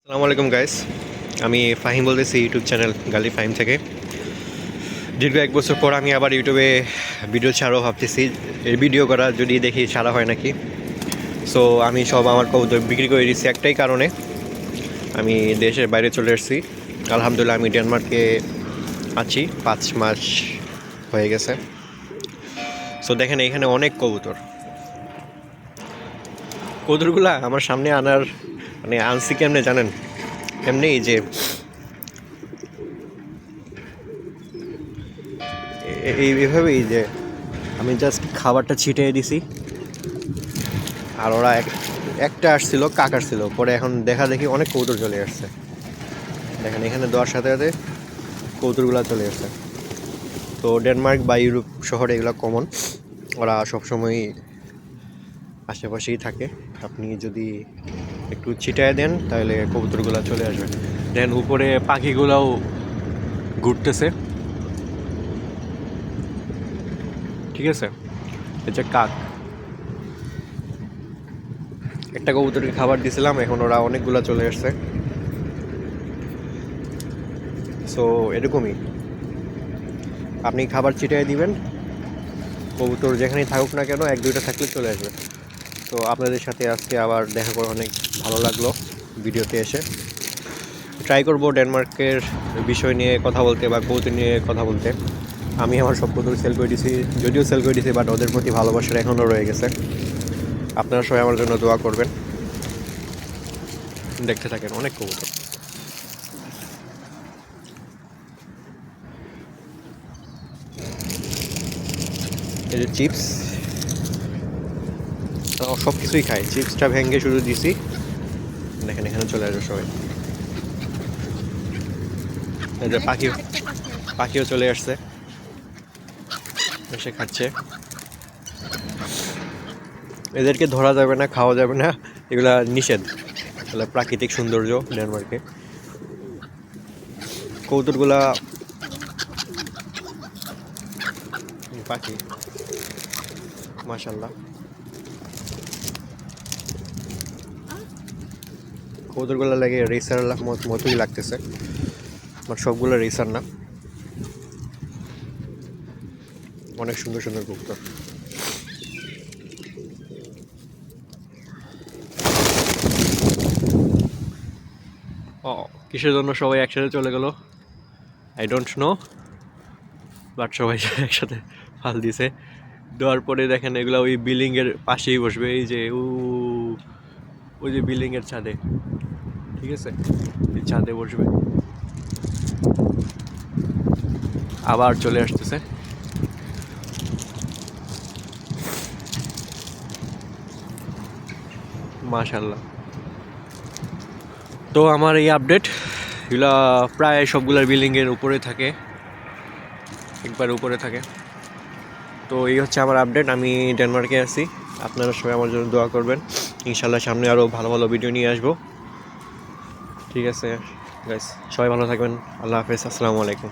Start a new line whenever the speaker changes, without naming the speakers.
আসসালামু আলাইকুম গাইস, আমি ফাহিম বলতেছি ইউটিউব চ্যানেল গালি ফাহিম থেকে। দীর্ঘ এক বছর পর আমি আবার ইউটিউবে ভিডিও ছাড়াও ভাবতেছি এর ভিডিও করা, যদি দেখি ছাড়া হয় নাকি। সো আমি সব আমার কবুতর বিক্রি করে দিচ্ছি একটাই কারণে, আমি দেশের বাইরে চলে এসেছি। আলহামদুলিল্লাহ আমি ডেনমার্কে আছি, 5 মাস হয়ে গেছে। সো দেখেন এখানে অনেক কবুতরগুলা আমার সামনে আনার মানে আনছি কেমনে জানেন? এমনি যে এইভাবেই যে আমি জাস্ট খাবারটা ছিটিয়ে দিছি, আর ওরা একটা আসছিল, কাক আসছিল, পরে এখন দেখা দেখি অনেক কবুতর চলে আসছে। দেখেন এখানে দেওয়ার সাথে সাথে কবুতরগুলো চলে আসছে। তো ডেনমার্ক বা ইউরোপ শহরে এগুলো কমন, ওরা সবসময়ই আশেপাশেই থাকে। আপনি যদি একটু ছিটায় দেন তাহলে কবুতরগুলো চলে আসবে। দেন উপরে পাখিগুলোও ঘুরতেছে, ঠিক আছে। এই যে কাক, একটা কবুতরকে খাবার দিয়েছিলাম, এখন ওরা অনেকগুলো চলে আসছে। সো এরকমই আপনি খাবার ছিটিয়ে দিবেন, কবুতর যেখানেই থাকুক না কেন এক দুইটা থাকলে চলে আসবে। তো আপনাদের সাথে আজকে আবার দেখা করে অনেক ভালো লাগলো ভিডিওতে এসে। ট্রাই করব ডেনমার্কের বিষয় নিয়ে কথা বলতে বা কবুতর নিয়ে কথা বলতে। আমি আমার সব কবুতর সেল করে দিয়েছি, যদিও সেল করে দিয়েছি, বাট ওদের প্রতি ভালোবাসাটা এখনও রয়ে গেছে। আপনারা সবাই আমার জন্য দোয়া করবেন। দেখতে থাকেন অনেক কবুতর। এই যে চিপস, সব কিছুই খাই। চিপসটা ভেঙে শুধু দিছি, দেখেন এখানে চলে আসবে সবাই। এই যে পাখিও চলে আসছে, এসে খাচ্ছে। এদেরকে ধরা যাবে না, খাওয়া যাবে না, এগুলা নিষেধ। এগুলো প্রাকৃতিক সৌন্দর্য ডেনমার্কে। কবুতরগুলা পাখি মাশাল্লাহ, কবুতরগুলো লাগে রেসার মতোই লাগতেছে, বাট সবগুলো রেসার না। অনেক সুন্দর সুন্দর কবুতর। ও, কিসের জন্য সবাই একসাথে চলে গেল আই ডোন্ট নো, বাট সবাই একসাথে ফাল দিছে। দেওয়ার পরে দেখেন এগুলো ওই বিল্ডিংয়ের পাশেই বসবে, এই যে ওই যে বিল্ডিংয়ের ছাদে, ঠিক আছে, এই ছাদে বসবে। আবার চলে আসতেছে। মাশাল্লাহ। তো আমার এই আপডেট এগুলা প্রায় সবগুলার বিল্ডিংয়ের উপরে থাকে, একবার উপরে থাকে। তো এই হচ্ছে আমার আপডেট। আমি ডেনমার্কে আছি, আপনারা সবাই আমার জন্য দোয়া করবেন। ইনশাল্লাহ সামনে আরও ভালো ভালো ভিডিও নিয়ে আসবো, ঠিক আছে গাইস। সবাই ভালো থাকবেন, আল্লাহ হাফেজ, আসসালামু আলাইকুম।